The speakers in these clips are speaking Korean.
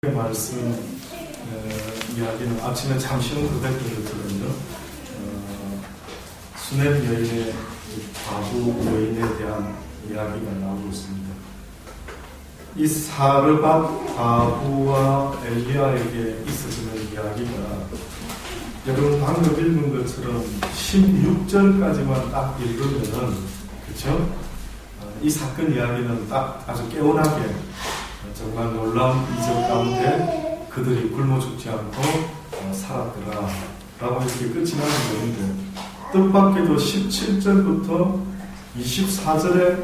말씀 이야기는 아침에 잠시는 고백들을 들었는데 수넴 여인의 과부 여인에 대한 이야기가 나오고 있습니다. 이 사르밧 과부와 엘리야에게 있어지는 이야기가 여러분 방금 읽은 것처럼 16절까지만 딱 읽으면은 그렇죠? 이 사건 이야기는 딱 아주 개운하게 정말 놀라운 이적 가운데 그들이 굶어 죽지 않고 살았더라 라고 이렇게 끝이 나는 것인데 뜻밖에도 17절부터 24절에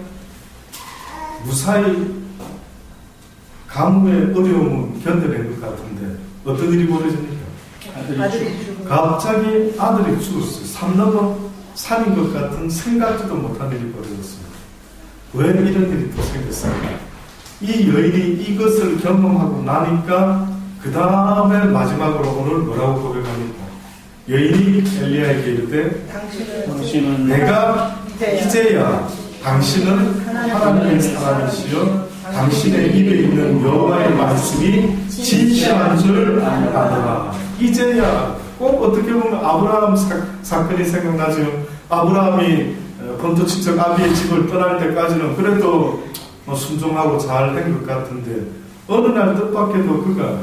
무사히 가뭄의 어려움은 견뎌낸 것 같은데 어떤 일이 벌어집니까? 갑자기 아들이 죽었어요. 산 넘어 산인 것 같은 생각지도 못한 일이 벌어졌습니다. 왜 이런 일이 또 생겼을까? 이 여인이 이것을 경험하고 나니까 그 다음에 마지막으로 오늘 뭐라고 고백합니까? 여인이 엘리야에게 이르되 당신은 내가 이제야 당신은 하나님의 사람이시여 당신의 입에 있는 여호와의 말씀이 진실한 줄 아노라. 이제야 꼭 어떻게 보면 아브라함 사건이 생각나죠. 아브라함이 본토 친척 아비의 집을 떠날 때까지는 그래도 순종하고 잘 된 것 같은데 어느 날 뜻밖에도 그가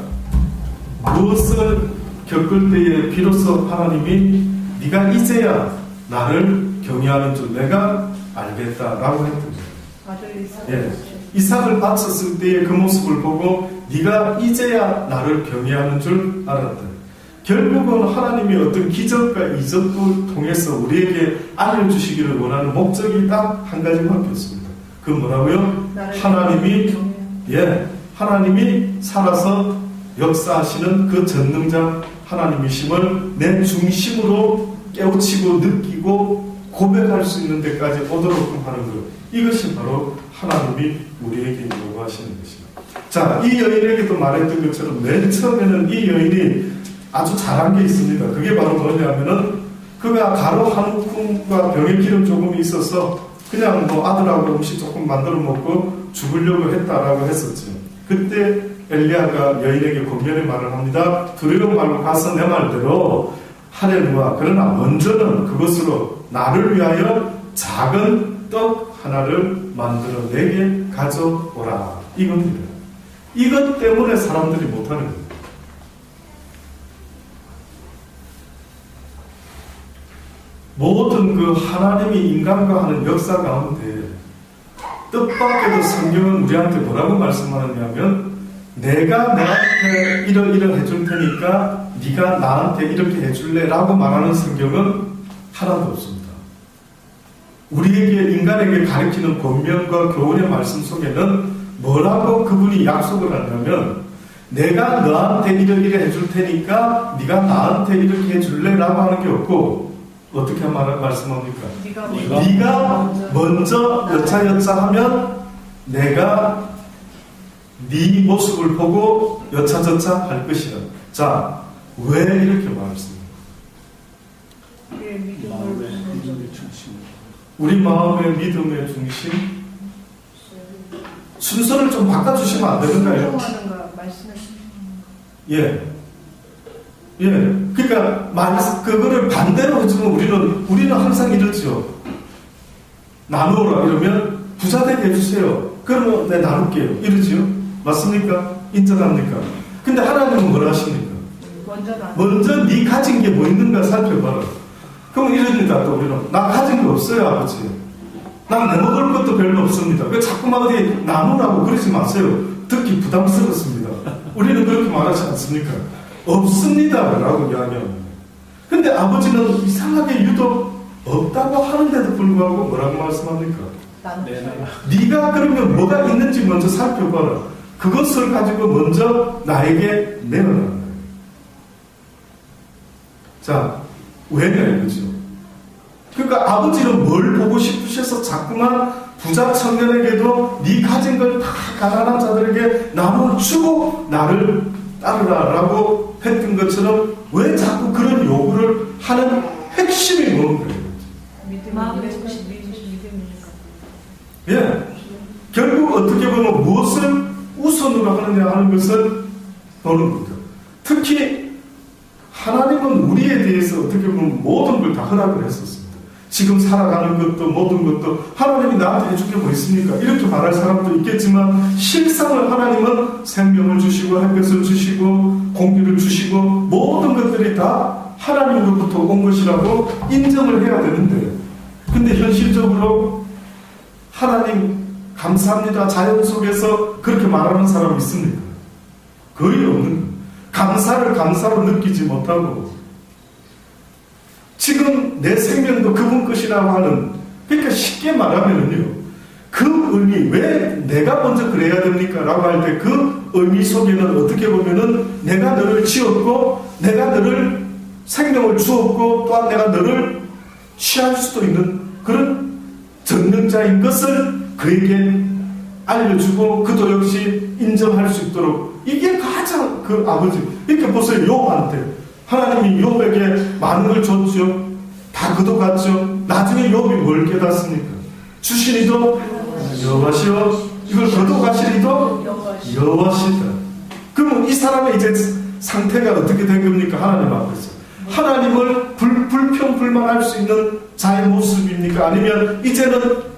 무엇을 겪을 때에 비로소 하나님이 네가 이제야 나를 경외하는 줄 내가 알겠다라고 했던 거예요. 이삭을 바쳤을 때의 그 모습을 보고 네가 이제야 나를 경외하는 줄 알았다. 결국은 하나님이 어떤 기적과 이적을 통해서 우리에게 알려주시기를 원하는 목적이 딱 한 가지밖에 없습니다. 그 뭐라고요? 하나님이 살아서 역사하시는 그 전능자 하나님이심을 내 중심으로 깨우치고 느끼고 고백할 수 있는 데까지 오도록 하는 것. 이것이 바로 하나님이 우리에게 요구하시는 것입니다. 자, 이 여인에게도 말했던 것처럼 맨 처음에는 이 여인이 아주 잘한 게 있습니다. 그게 바로 뭐냐면은 그가 가루 한 움큼과 병의 기름 조금이 있어서 그냥 아들하고 음식 조금 만들어 먹고 죽으려고 했다라고 했었죠. 그때 엘리야가 여인에게 권면의 말을 합니다. 두려움 말고 가서 내 말대로 하려니와 그러나 먼저는 그것으로 나를 위하여 작은 떡 하나를 만들어 내게 가져오라. 이겁니다. 이것 때문에 사람들이 못하는 거예요. 모든 그 하나님이 인간과 하는 역사 가운데 뜻밖에도 성경은 우리한테 뭐라고 말씀하느냐면 내가 너한테 이러 해줄 테니까 네가 나한테 이렇게 해줄래 라고 말하는 성경은 하나도 없습니다. 우리에게 인간에게 가르치는 권면과 교훈의 말씀 속에는 뭐라고 그분이 약속을 하냐면 내가 너한테 이렇게 해줄 테니까 네가 나한테 이렇게 해줄래 라고 하는 게 없고 어떻게 말씀합니까? 네가 먼저 여차여차 하면 내가 네 모습을 보고 여차저차 할 것이다. 자, 왜 이렇게 말했습니까? 우리 마음의 믿음의 중심 순서를 좀 바꿔주시면 안 되는가요? 그러니까 그거를 반대로 해주면 우리는 항상 이러죠. 나누어라 이러면 부자 되게 해주세요. 그러면 내 나눌게요. 이러지요. 맞습니까? 인정합니까? 근데 하나님은 뭐라 하십니까? 먼저 네 가진 게 뭐 있는가 살펴봐라. 그럼 이러니까 또 우리는 나 가진 거 없어요 아버지. 난 내 먹을 것도 별로 없습니다. 왜 자꾸만 어디 나누라고 그러지 마세요. 듣기 부담스럽습니다. 우리는 그렇게 말하지 않습니까? 없습니다 라고 이야기합니다. 근데 아버지는 이상하게 유독 없다고 하는데도 불구하고 뭐라고 말씀합니까? 네가 그러면 뭐가 있는지 먼저 살펴봐라. 그것을 가지고 먼저 나에게 내놓으라는 거예요. 자, 왜냐 이거죠. 그러니까 아버지는 뭘 보고 싶으셔서 자꾸만 부자 청년에게도 네 가진 걸 다 가난한 자들에게 나눠주고 나를 따르라라고 했던 것처럼 왜 자꾸 그런 요구를 하는 핵심이 뭔가요? 결국 어떻게 보면 무엇을 우선으로 하느냐 하는 것은 보는 거죠. 특히 하나님은 우리에 대해서 어떻게 보면 모든 걸 다 허락을 했었습니다. 지금 살아가는 것도 모든 것도 하나님이 나한테 해줄 게 뭐 있습니까? 이렇게 말할 사람도 있겠지만 실상을 하나님은 생명을 주시고 햇볕을 주시고 공기를 주시고 모든 것들이 다 하나님으로부터 온 것이라고 인정을 해야 되는데, 근데 현실적으로 하나님 감사합니다 자연 속에서 그렇게 말하는 사람이 있습니까? 거의 없는 거예요. 감사를 감사로 느끼지 못하고 지금 내 생명도 그분 것이라고 하는, 그러니까 쉽게 말하면요, 그 의미, 왜 내가 먼저 그래야 됩니까? 라고 할 때 그 의미 속에는 어떻게 보면은 내가 너를 지었고 내가 너를 생명을 주었고 또한 내가 너를 취할 수도 있는 그런 전능자인 것을 그에게 알려주고 그도 역시 인정할 수 있도록, 이게 가장 그 아버지. 이렇게 보세요. 욥한테 하나님이 욥에게 많은 걸 줬죠. 다 그도 같죠. 나중에 욥이 뭘 깨닫습니까? 주시니도 여호와시오, 이걸 거둬가시리도 여호와시다. 그러면 이 사람의 이제 상태가 어떻게 된 겁니까? 하나님 앞에서 하나님을 불평불만할 수 있는 자의 모습입니까? 아니면 이제는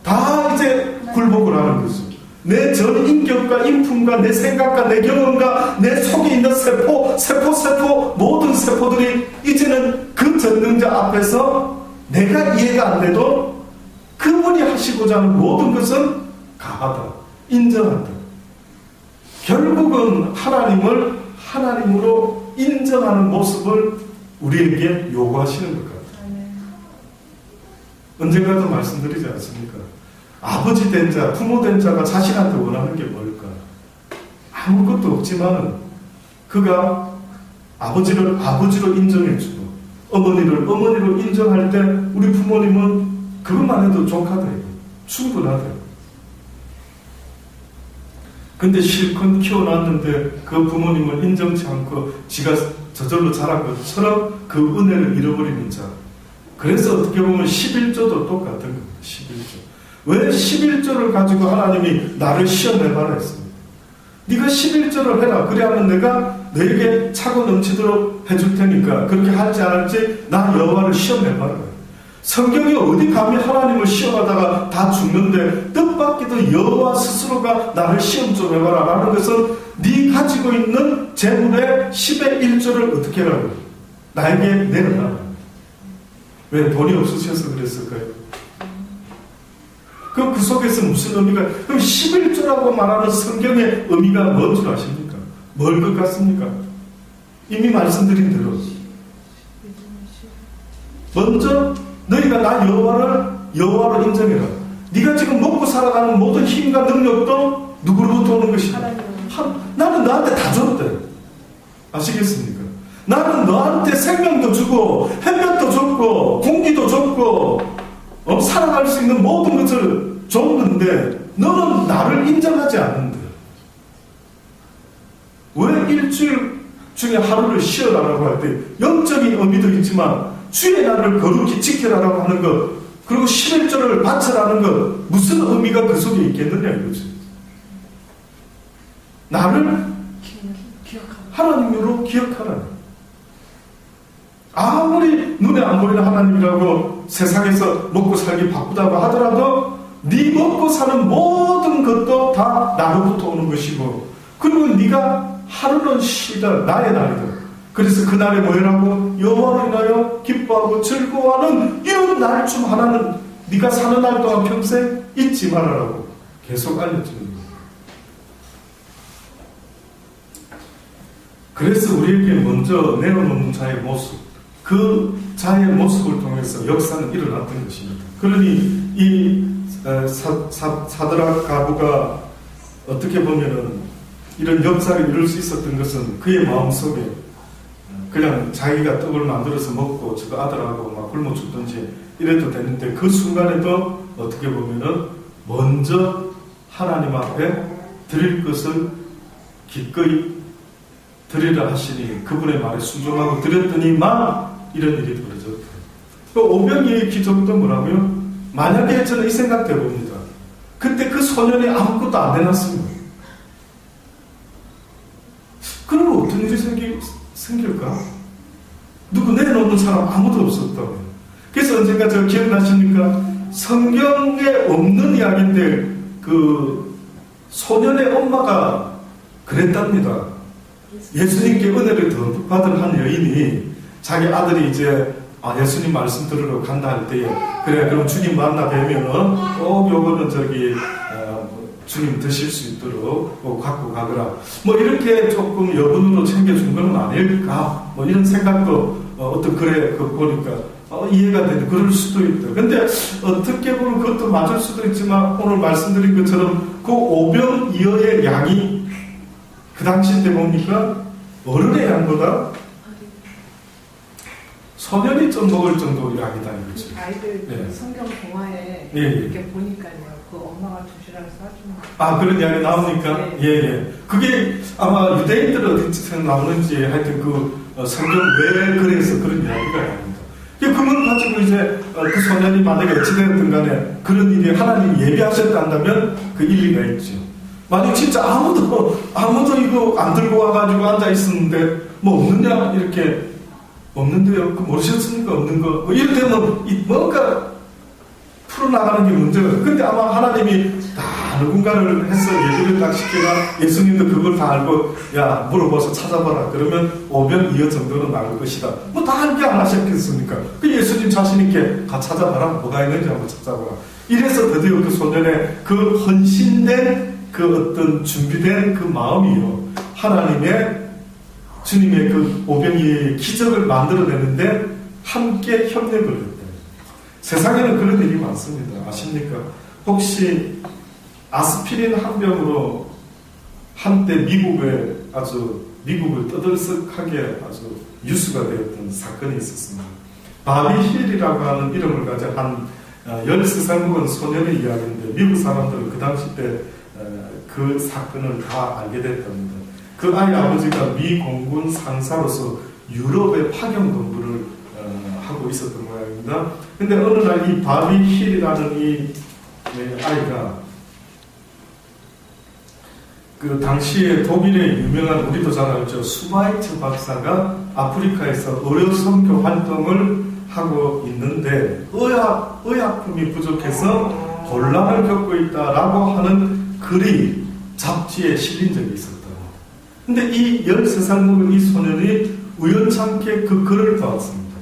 다 이제 굴복을 하는 거죠. 내 전 인격과 인품과 내 생각과 내 경험과 내 속에 있는 세포 모든 세포들이 이제는 그 전능자 앞에서 내가 이해가 안 돼도 그분이 하시고자 하는 모든 것은 가하다, 인정한다. 결국은 하나님을 하나님으로 인정하는 모습을 우리에게 요구하시는 것 같아요. 언젠가도 말씀드리지 않습니까? 아버지 된 자, 부모 된 자가 자식한테 원하는 게 뭘까? 아무것도 없지만 그가 아버지를 아버지로 인정해주고 어머니를 어머니로 인정할 때 우리 부모님은 그것만 해도 족하다, 충분하다. 근데 실컷 키워놨는데 그 부모님을 인정치 않고 지가 저절로 자란 것처럼 그 은혜를 잃어버리는 자. 그래서 어떻게 보면 11조도 똑같은 겁니다. 11조. 왜 11조를 가지고 하나님이 나를 시험해봐라 했습니다. 네가 11조를 해라. 그래야만 내가 너에게 차고 넘치도록 해줄 테니까 그렇게 할지 안 할지 나 여호와를 시험해봐라. 성경이 어디 감히 하나님을 시험하다가 다 죽는데 뜻밖에도 여호와 스스로가 나를 시험 좀 해봐라 라는 것은 네 가지고 있는 재물의 10의 1조를 어떻게 하라고? 나에게 내려놔라. 왜? 돈이 없으셔서 그랬을까요? 그럼 그 속에서 무슨 의미가, 그럼 11조라고 말하는 성경의 의미가 뭔 줄 아십니까? 뭘 것 같습니까? 이미 말씀드린 대로 먼저 너희가 나 여호와로 인정해라. 네가 지금 먹고 살아가는 모든 힘과 능력도 누구로부터 오는 것이냐? 나는 너한테 다 줬대. 아시겠습니까? 나는 너한테 생명도 주고 햇볕도 줬고 공기도 줬고 살아갈 수 있는 모든 것을 줬는데 너는 나를 인정하지 않는데 왜 일주일 중에 하루를 쉬어라라고 할 때 영적인 의미도 있지만 주의 날을 거룩히 지켜라라고 하는 것, 그리고 11조를 바쳐라는 것, 무슨 의미가 그 속에 있겠느냐 이거지. 나를 하나님으로 기억하라. 아무리 눈에 안 보이는 하나님이라고 세상에서 먹고 살기 바쁘다고 하더라도 네 먹고 사는 모든 것도 다 나로부터 오는 것이고, 그리고 네가 하루는 쉬다 나의 날이다. 그래서 그날에 뭐라고? 여호와로 인하여 기뻐하고 즐거워하는 이런 날 중 하나는 네가 사는 날 동안 평생 잊지 말아라고 계속 알려주는 거예요. 그래서 우리에게 먼저 내어놓는 자의 모습, 그 자의 모습을 통해서 역사는 일어났던 것입니다. 그러니 이 사드락 가부가 어떻게 보면은 이런 역사를 이룰 수 있었던 것은 그의 마음속에 그냥 자기가 떡을 만들어서 먹고 저거 아들하고 막 굶어 죽든지 이래도 되는데 그 순간에도 어떻게 보면은 먼저 하나님 앞에 드릴 것을 기꺼이 드리라 하시니 그분의 말에 순종하고 드렸더니만 이런 일이 벌어졌다. 그 오병이의 기적도 뭐라고요? 만약에 저는 이 생각 해봅니다. 그때 그 소년이 아무것도 안 해놨습니다. 그러면 어떤 일이 생길까? 누구 내놓는 사람 아무도 없었다고요. 그래서 언젠가 저 기억나십니까? 성경에 없는 이야기인데 그 소년의 엄마가 그랬답니다. 예수님께 은혜를 더 받은 한 여인이 자기 아들이 이제 예수님 말씀 들으러 간다 할 때에 그래 그럼 주님 만나 뵈면은 꼭 요거는 주님 드실 수 있도록 갖고 가거라. 뭐 이렇게 조금 여분으로 챙겨준 건 아닐까? 뭐 이런 생각도 어떤 글에 보니까 이해가 되는 그럴 수도 있다. 근데 어떻게 보면 그것도 맞을 수도 있지만 오늘 말씀드린 것처럼 그 오병이어의 양이 그 당시 때 보니까 어른의 양보다 소년이 좀 먹을 정도 양이다 이거죠. 아이들 네. 성경 동화에 예, 이렇게 보니까요. 그 엄마가 도시락을 싸주는. 그런 이야기 나오니까 네. 예. 그게 아마 유대인들 어디서 나오는지 하여튼 그 성경 왜 그래서 그런 이야기가 나옵니다. 그걸 가지고 이제 그 소년이 만약에 어찌되었든 간에 그런 일이 하나님이 예비하셨다 한다면 그 일리가 있죠. 만약 진짜 아무도 이거 안 들고 와가지고 앉아 있었는데 뭐 없느냐 이렇게 없는데요. 그 모르셨습니까? 없는 거. 뭐 이럴 때는 뭔가 풀어나가는 게 문제가. 근데 아마 하나님이 다 누군가를 해서 얘기를 딱 시켜가 예수님도 그걸 다 알고 야 물어봐서 찾아봐라. 그러면 오병이어 정도는 나올 것이다. 뭐 다 알게 안 하셨겠습니까? 그 예수님 자신 있게 다 찾아봐라. 뭐가 있는지 한번 찾아봐라. 이래서 드디어 그 소년의 그 헌신된 그 어떤 준비된 그 마음이요. 하나님의 주님의 그 오병이어의 기적을 만들어내는데 함께 협력을 했다. 세상에는 그런 일이 많습니다. 아십니까? 혹시 아스피린 한 병으로 한때 미국을 떠들썩하게 아주 뉴스가 되었던 사건이 있었습니다. 바비 힐이라고 하는 이름을 가진 한 13살 먹은 소년의 이야기인데 미국 사람들은 그 당시 때 그 사건을 다 알게 됐답니다. 그 아이 아버지가 미 공군 상사로서 유럽에 파견 근무를 하고 있었던 모양입니다. 근데 어느 날 이 바비 힐이라는 이 아이가 그 당시에 독일의 유명한 우리도 잘 알죠. 수바이트 박사가 아프리카에서 의료 선교 활동을 하고 있는데 의약품이 부족해서 곤란을 겪고 있다라고 하는 글이 잡지에 실린 적이 있었다. 근데 이 13살 먹은 이 소년이 우연찮게 그 글을 봤습니다.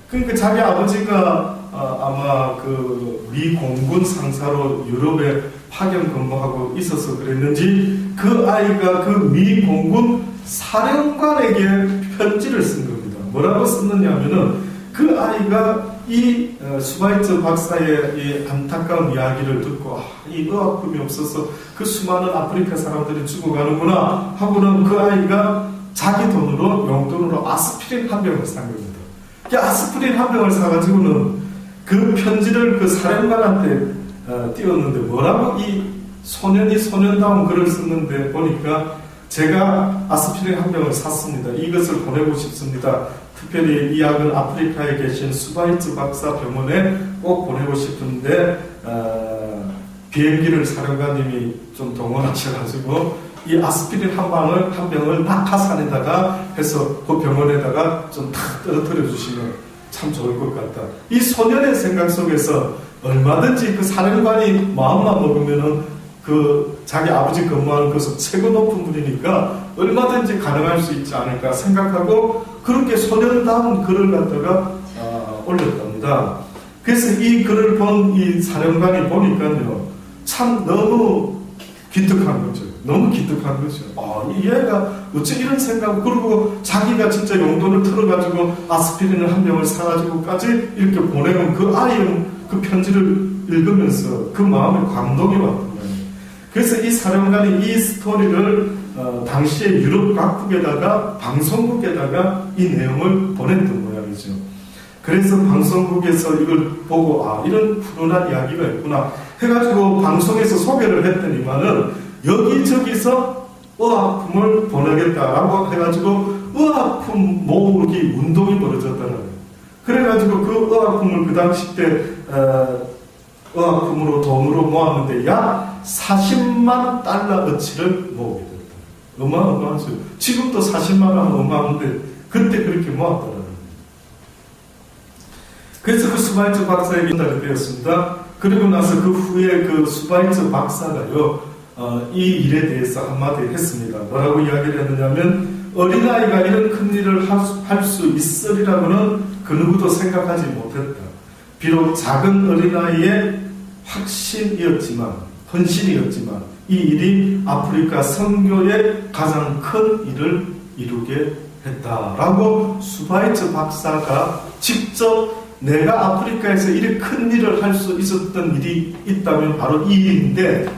그러니까 자기 아버지가 아마 그 미 공군 상사로 유럽에 파견 근무하고 있어서 그랬는지 그 아이가 그 미 공군 사령관에게 편지를 쓴 겁니다. 뭐라고 썼느냐면은 그 아이가 이 수바이트 박사의 이 안타까운 이야기를 듣고 이 의약품이 없어서 그 수많은 아프리카 사람들이 죽어가는구나 하고는 그 아이가 자기 돈으로 용돈으로 아스피린 한 병을 산 겁니다. 그 아스피린 한 병을 사가지고는 그 편지를 그 사령관한테 띄웠는데 뭐라고 이 소년이 소년다운 글을 썼는데 보니까 제가 아스피린 한 병을 샀습니다. 이것을 보내고 싶습니다. 특별히 이 약은 아프리카에 계신 수바이트 박사 병원에 꼭 보내고 싶은데 비행기를 사령관님이 좀 동원하셔가지고 이 아스피린 한 병을 낙하산에다가 해서 그 병원에다가 좀 탁 떨어뜨려 주시면 참 좋을 것 같다. 이 소년의 생각 속에서 얼마든지 그 사령관이 마음만 먹으면은 그 자기 아버지 근무하는 것은 최고 높은 분이니까 얼마든지 가능할 수 있지 않을까 생각하고 그렇게 소년다운 글을 갖다가 올렸답니다. 그래서 이 글을 본 이 사령관이 보니까요 참 너무 기특한 거죠. 너무 기특한 거죠. 이 애가 어째 이런 생각을 그리고 자기가 진짜 용돈을 틀어가지고 아스피린을 한 병을 사가지고까지 이렇게 보내는 그 아이의 그 편지를 읽으면서 그 마음에 감동이 왔던 거예요. 그래서 이 사령관이 이 스토리를 당시에 유럽 각국에다가 방송국에다가 이 내용을 보냈던 모양이죠. 그래서 방송국에서 이걸 보고 이런 푸른한 이야기가 있구나 해가지고 방송에서 소개를 했더니만은 여기저기서 의약품을 보내겠다라고 해가지고 의약품 모으기 운동이 벌어졌다는 거예요. 그래가지고 그 의약품을 그 당시 때 의약품으로 돈으로 모았는데 약 40만 달러어치를 모으게 됐다. 어마어마하죠. 지금도 40만 원 어마어마한데 그때 그렇게 모았더라고요. 그래서 그 스바이처 박사에게 전달이 되었습니다. 그리고 나서 그 후에 그 스바이처 박사가요, 이 일에 대해서 한마디 했습니다. 뭐라고 이야기를 했느냐면, 어린아이가 이런 큰 일을 할 수 있으리라고는 그 누구도 생각하지 못했다. 비록 작은 어린아이의 확신이었지만, 헌신이었지만, 이 일이 아프리카 선교의 가장 큰 일을 이루게 했다라고 스바이처 박사가 직접 내가 아프리카에서 이렇게 큰 일을 할 수 있었던 일이 있다면 바로 이 일인데,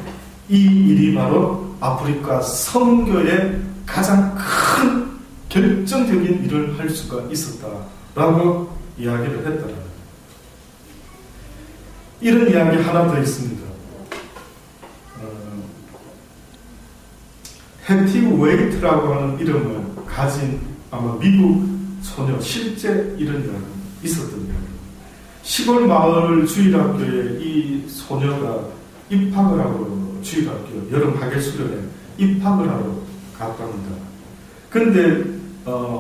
이 일이 바로 아프리카 선교의 가장 큰 결정적인 일을 할 수가 있었다라고 이야기를 했더라. 이런 이야기 하나 더 있습니다. 해티 웨이트라고 하는 이름을 가진 아마 미국 소녀, 실제 이런 이야기 있었던 이야기. 시골 마을 주일학교에 이 소녀가 입학을 하고, 주일학교 여름 학예 수련회 입학을 하러 갔답니다. 근데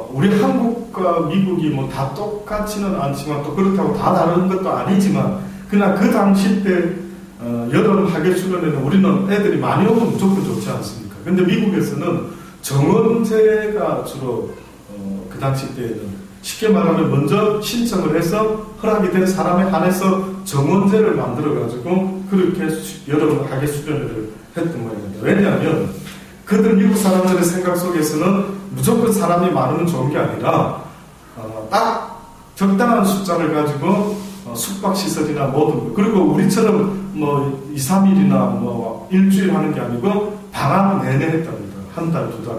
우리 한국과 미국이 뭐 다 똑같지는 않지만 또 그렇다고 다 다른 것도 아니지만, 그러나 그 당시 때 여름 학예 수련회는 우리는 애들이 많이 오면 무조건 좋지 않습니까? 근데 미국에서는 정원제가 주로 그 당시 때에는 쉽게 말하면 먼저 신청을 해서 허락이 된 사람에 한해서 정원제를 만들어가지고 그렇게 여러분 학예 수련회를 했던 모양입니다. 왜냐하면 그들 미국 사람들의 생각 속에서는 무조건 사람이 많으면 좋은 게 아니라 딱 적당한 숫자를 가지고 숙박시설이나 뭐든, 그리고 우리처럼 뭐 2, 3일이나 뭐 일주일 하는 게 아니고 방학 내내 했답니다. 한 달, 두 달.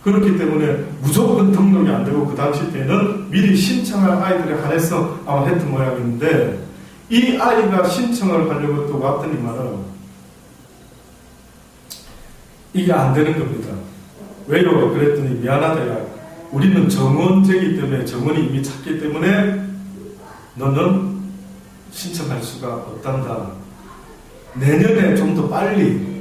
그렇기 때문에 무조건 등록이 안 되고 그 당시 때는 미리 신청할 아이들에 한해서 아마 했던 모양인데, 이 아이가 신청을 하려고 또 왔더니만은 이게 안 되는 겁니다. 왜요? 그랬더니 미안하다 야, 우리는 정원제이기 때문에, 정원이 이미 찼기 때문에 너는 신청할 수가 없단다. 내년에 좀 더 빨리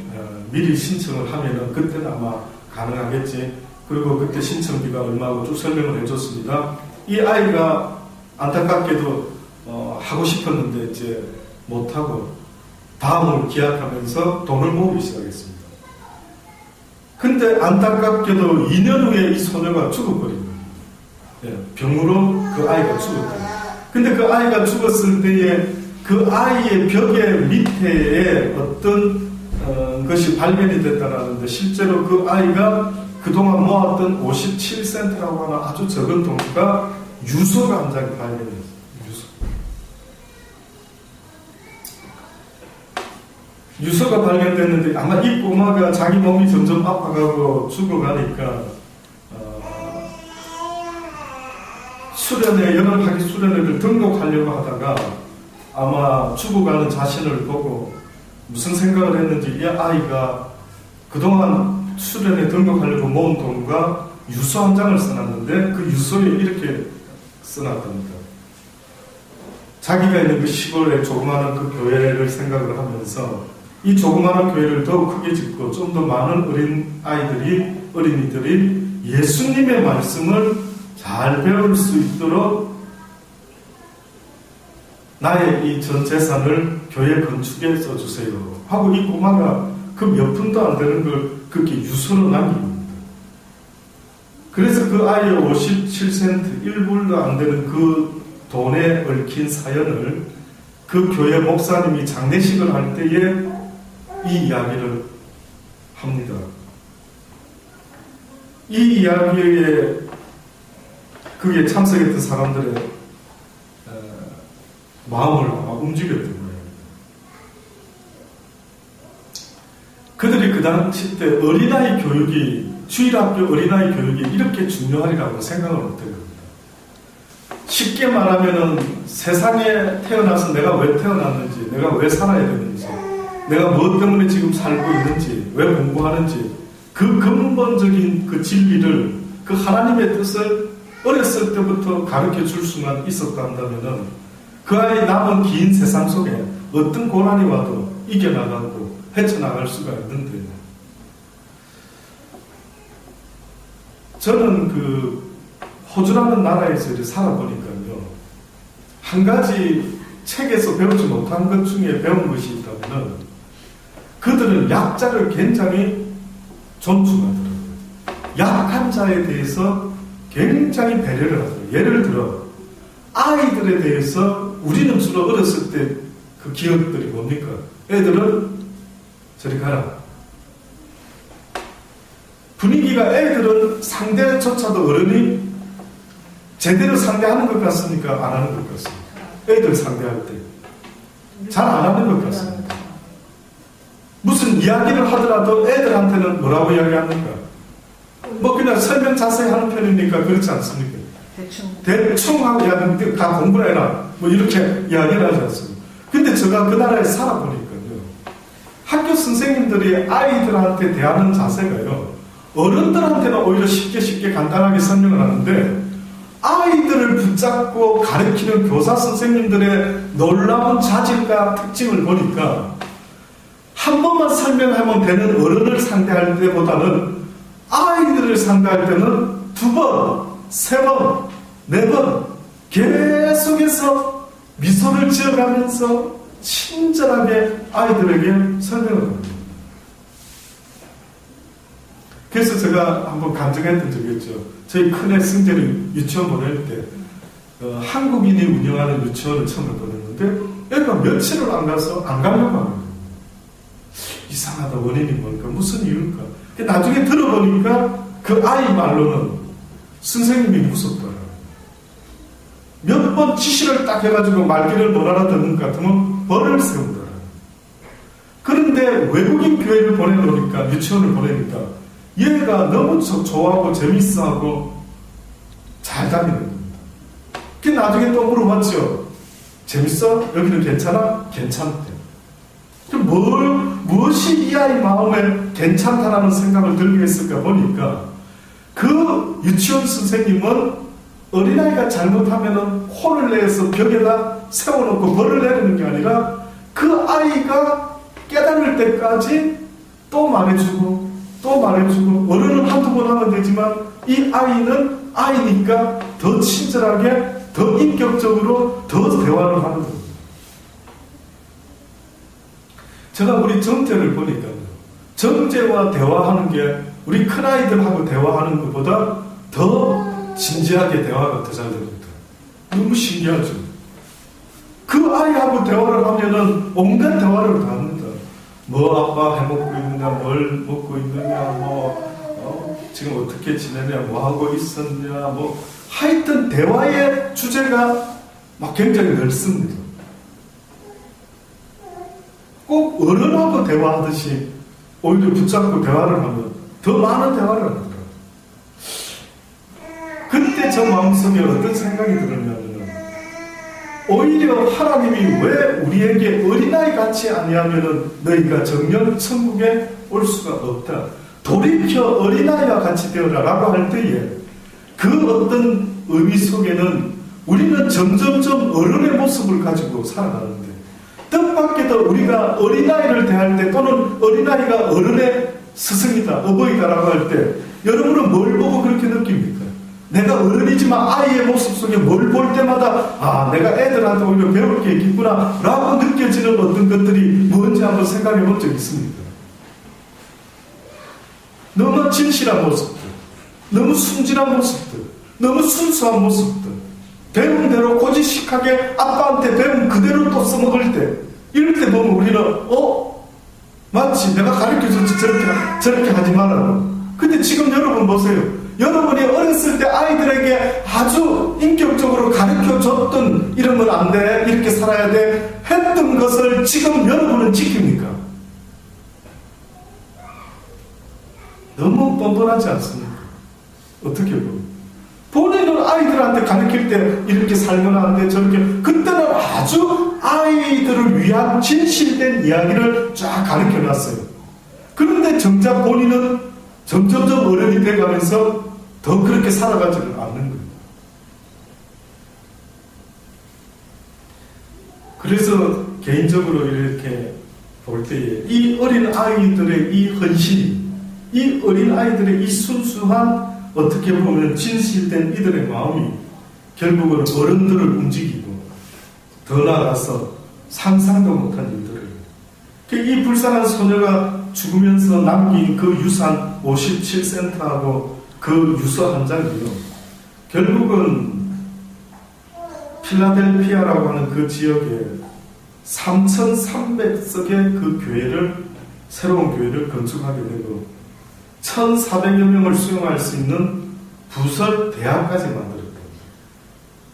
미리 신청을 하면은 그때는 아마 가능하겠지. 그리고 그때 신청비가 얼마고 쭉 설명을 해줬습니다. 이 아이가 안타깝게도 하고 싶었는데 이제 못하고 다음을 기약하면서 돈을 모으기 시작했습니다. 근데 안타깝게도 2년 후에 이 소녀가 죽어버린 거예요. 예, 병으로 그 아이가 죽었다. 근데 그 아이가 죽었을 때에 그 아이의 벽의 밑에에 어떤 것이 발견이 됐다라는데, 실제로 그 아이가 그동안 모았던 57센트라고 하는 아주 적은 돈가 유서가 한 장이 발견됐어요. 유서가 발견됐는데, 아마 이 꼬마가 자기 몸이 점점 아파가고 죽어가니까 수련회, 여름 학예 수련회를 등록하려고 하다가 아마 죽어가는 자신을 보고 무슨 생각을 했는지, 이 아이가 그동안 수련회 등록하려고 모은 돈과 유서 한 장을 써놨는데 그 유서에 이렇게 써놨답니다. 자기가 있는 그 시골의 조그마한 그 교회를 생각을 하면서 이 조그마한 교회를 더욱 크게 짓고 좀 더 많은 어린이들이 예수님의 말씀을 잘 배울 수 있도록 나의 이 전 재산을 교회 건축에 써주세요 하고, 이 꼬마가 그 몇 푼도 안 되는 걸 그렇게 유서로 남깁니다. 그래서 그 아이의 57센트 1불도 안 되는 그 돈에 얽힌 사연을 그 교회 목사님이 장례식을 할 때에 이 이야기를 합니다. 이 이야기에 그게 참석했던 사람들의 마음을 아마 움직였던 거예요. 그들이 그 당시 때 어린아이 교육이, 주일학교 어린아이 교육이 이렇게 중요하리라고 생각을 못해요. 쉽게 말하면은 세상에 태어나서 내가 왜 태어났는지, 내가 왜 살아야 되는지, 내가 무엇 때문에 지금 살고 있는지, 왜 공부하는지, 그 근본적인 그 진리를, 그 하나님의 뜻을 어렸을 때부터 가르쳐 줄 수만 있었다면은 그 아이 남은 긴 세상 속에 어떤 고난이 와도 이겨나가고 헤쳐나갈 수가 있는데, 저는 그 호주라는 나라에서 이렇게 살아보니까요, 한 가지 책에서 배우지 못한 것 중에 배운 것이 있다면 그들은 약자를 굉장히 존중하더라고요. 약한 자에 대해서 굉장히 배려를 하더라고요. 예를 들어 아이들에 대해서 우리는 주로 어렸을 때 그 기억들이 뭡니까? 애들은 저리 가라. 분위기가 애들은 상대조차도 어른이 제대로 상대하는 것 같습니까? 안 하는 것 같습니까? 애들 상대할 때 잘 안 하는 것 같습니다. 무슨 이야기를 하더라도 애들한테는 뭐라고 이야기합니까? 뭐 그냥 설명 자세히 하는 편입니까? 그렇지 않습니까? 대충 하고 야, 다 공부를 해라. 뭐 이렇게 이야기를 하지 않습니까? 근데 제가 그 나라에 살아보니까요, 학교 선생님들이 아이들한테 대하는 자세가요, 어른들한테는 오히려 쉽게 간단하게 설명을 하는데 아이들을 붙잡고 가르치는 교사 선생님들의 놀라운 자질과 특징을 보니까 한 번만 설명하면 되는 어른을 상대할 때보다는 아이들을 상대할 때는 2번, 3번, 4번 계속해서 미소를 지어가면서 친절하게 아이들에게 설명을 합니다. 그래서 제가 한번 감정했던 적이 있죠. 저희 큰애 승재를 유치원 보낼 때 한국인이 운영하는 유치원을 처음에 보냈는데 애가 며칠을 안 가서 안 가려고 하는 거예요. 이상하다. 원인이 뭘까? 무슨 이유일까? 나중에 들어보니까 그 아이 말로는 선생님이 무섭더라. 몇 번 지시를 딱 해가지고 말귀를 못 알아듣는 것 같으면 벌을 세우더라. 그런데 외국인 교회를 보내놓으니까, 유치원을 보내니까 얘가 너무 좋아하고 재밌어하고 잘 다니는 겁니다. 그 나중에 또 물어봤죠. 재밌어? 여기는 괜찮아? 괜찮대. 무엇이 이 아이 마음에 괜찮다라는 생각을 들게 했을까 보니까 그 유치원 선생님은 어린아이가 잘못하면 혼을 내서 벽에다 세워놓고 벌을 내리는 게 아니라 그 아이가 깨달을 때까지 또 말해주고 어른은 한두 번 하면 되지만 이 아이는 아이니까 더 친절하게 더 인격적으로 더 대화를 하는 겁니다. 제가 우리 정태를 보니까요, 정재와 대화하는 게 우리 큰아이들하고 대화하는 것보다 더 진지하게 대화가 더 잘 됩니다. 너무 신기하죠. 그 아이하고 대화를 하면은 온갖 대화를 다 합니다. 뭐 아빠 해먹고 있느냐, 뭘 먹고 있느냐, 지금 어떻게 지내냐, 뭐 하고 있었냐, 뭐 하여튼 대화의 주제가 막 굉장히 넓습니다. 꼭 어른하고 대화하듯이 오히려 붙잡고 대화를 하면 더 많은 대화를 합니다. 그때 저 마음속에 어떤 생각이 들었냐면, 오히려 하나님이 왜 우리에게 어린아이 같이 아니하면 너희가 정녕 천국에 올 수가 없다. 돌이켜 어린아이와 같이 되어라 라고 할 때에 그 어떤 의미 속에는 우리는 점점점 어른의 모습을 가지고 살아가는데, 뜻밖에도 우리가 어린아이를 대할 때 또는 어린아이가 어른의 스승이다, 어버이다라고 할 때 여러분은 뭘 보고 그렇게 느낍니까? 내가 어른이지만 아이의 모습 속에 뭘 볼 때마다 내가 애들한테 오히려 배울 게 있겠구나 라고 느껴지는 어떤 것들이 뭔지 한번 생각해 본 적 있습니까? 너무 진실한 모습들, 너무 순진한 모습들, 너무 순수한 모습들, 배운 대로 고지식하게 아빠한테 배운 그대로 또 써먹을 때, 이럴 때 보면 우리는 마치 내가 가르쳐줬지 저렇게 하지 말라고. 근데 지금 여러분 보세요. 여러분이 어렸을 때 아이들에게 아주 인격적으로 가르쳐줬던 이러면 안 돼, 이렇게 살아야 돼 했던 것을 지금 여러분은 지킵니까? 너무 뻔뻔하지 않습니까? 어떻게 보면 본인은 아이들한테 가르칠 때 이렇게 살면 안 돼, 저렇게, 그때는 아주 아이들을 위한 진실된 이야기를 쫙 가르쳐 놨어요. 그런데 정작 본인은 점점점 어른이 돼가면서 더 그렇게 살아가지는 않는 거예요. 그래서 개인적으로 이렇게 볼 때에 이 어린 아이들의 이 헌신, 이 어린 아이들의 이 순수한 어떻게 보면 진실된 이들의 마음이 결국은 어른들을 움직이고 더 나아가서 상상도 못한 일들을, 이 불쌍한 소녀가 죽으면서 남긴 그 유산 57센트하고 그 유서 한 장이요, 결국은 필라델피아라고 하는 그 지역에 3,300석의 그 교회를, 새로운 교회를 건축하게 되고 1,400여 명을 수용할 수 있는 부설 대학까지 만들었다.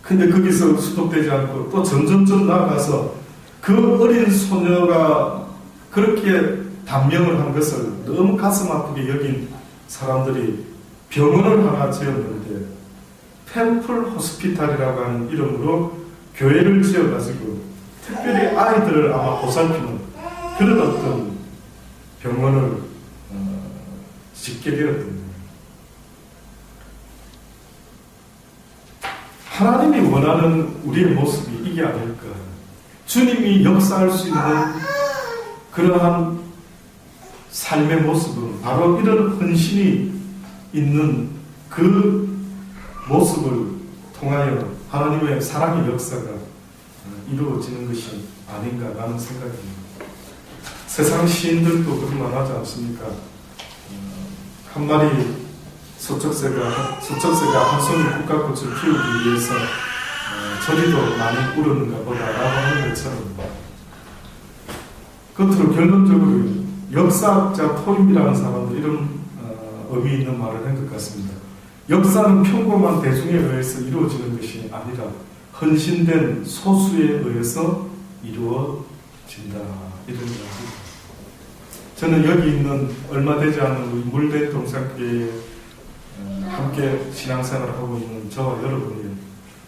근데 거기서 수독되지 않고 또 점점점 나아가서 그 어린 소녀가 그렇게 단명을 한 것을 너무 가슴 아프게 여긴 사람들이 병원을 하나 지었는데 템플 호스피탈이라고 하는 이름으로 교회를 지어가지고 특별히 아이들을 아마 보살피는 그런 어떤 병원을 짓게 되었던 거예요. 하나님이 원하는 우리의 모습이 이게 아닐까. 주님이 역사할 수 있는 그러한 삶의 모습은 바로 이런 헌신이 있는 그 모습을 통하여 하나님의 사랑의 역사가 이루어지는 것이 아닌가라는 생각입니다. 세상 시인들도 그런 말 하지 않습니까? 한 마리 소쩍새가 한 송이 국화꽃을 피우기 위해서 저리도 많이 울었는가 보다라고 하는 것처럼, 끝으로 결론적으로 역사학자 토임이라는 사람도 이런 의미 있는 말을 한 것 같습니다. 역사는 평범한 대중에 의해서 이루어지는 것이 아니라 헌신된 소수에 의해서 이루어진다, 이런 이야기. 저는 여기 있는 얼마 되지 않은 우리 물대 동산교회에 함께 신앙생활을 하고 있는 저와 여러분이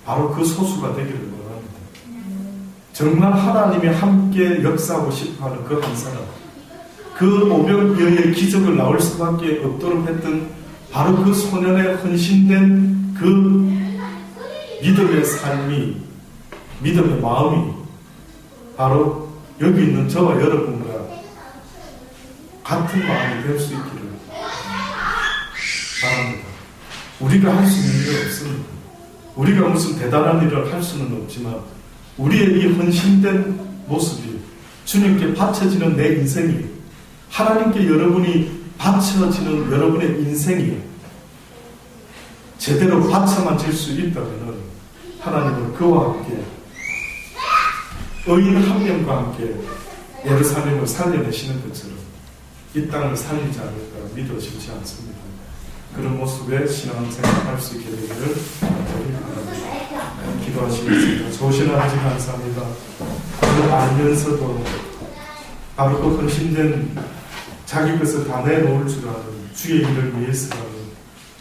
바로 그 소수가 되기를 원합니다. 정말 하나님이 함께 역사하고 싶어하는 그 한 사람, 그 500여의 기적을 나올 수밖에 없도록 했던 바로 그 소년의 헌신된 그 믿음의 삶이, 믿음의 마음이 바로 여기 있는 저와 여러분과 같은 마음이 될 수 있기를 바랍니다. 우리가 할 수 있는 일은 없습니다. 우리가 무슨 대단한 일을 할 수는 없지만 우리의 이 헌신된 모습이 주님께 바쳐지는 내 인생이, 하나님께 여러분이 바쳐지는 여러분의 인생이 제대로 바쳐만 질 수 있다면 하나님은 그와 함께 의인 한 명과 함께 예루살렘을 살려내시는 것처럼 이 땅을 살리지 않을까 믿어지지 않습니다. 그런 모습의 신앙생활을 할 수 있게 되기를 기도하시겠습니다. 좋으신 아버지 감사합니다. 그걸 알면서도 바로 그 헌신된 자기 것을 다 내놓을 줄 아는, 주의 일을 위해서라는,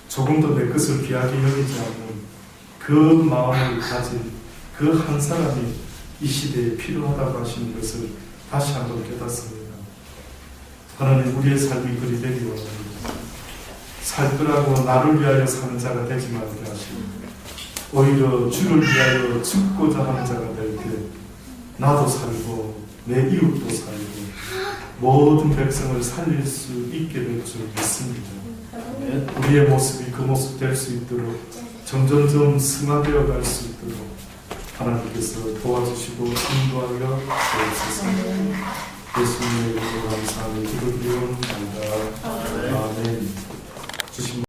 조금도 내 것을 귀하게 여기지 않는 그 마음을 가진 그 한 사람이 이 시대에 필요하다고 하시는 것을 다시 한번 깨닫습니다. 하나님, 우리의 삶이 그리 되기 원합니다. 살 거라고 나를 위하여 사는 자가 되지 말게 하시고 오히려 주를 위하여 죽고자 하는 자가 될 때 나도 살고 내 이웃도 살고 모든 백성을 살릴 수 있게 될 줄 믿습니다. 우리의 모습이 그 모습 될 수 있도록 점점점 승화되어 갈 수 있도록 하나님께서 도와주시고 인도하여 주옵소서. 예수님의 이름으로 감사하며 기도드리옵나이다. 아멘. 주신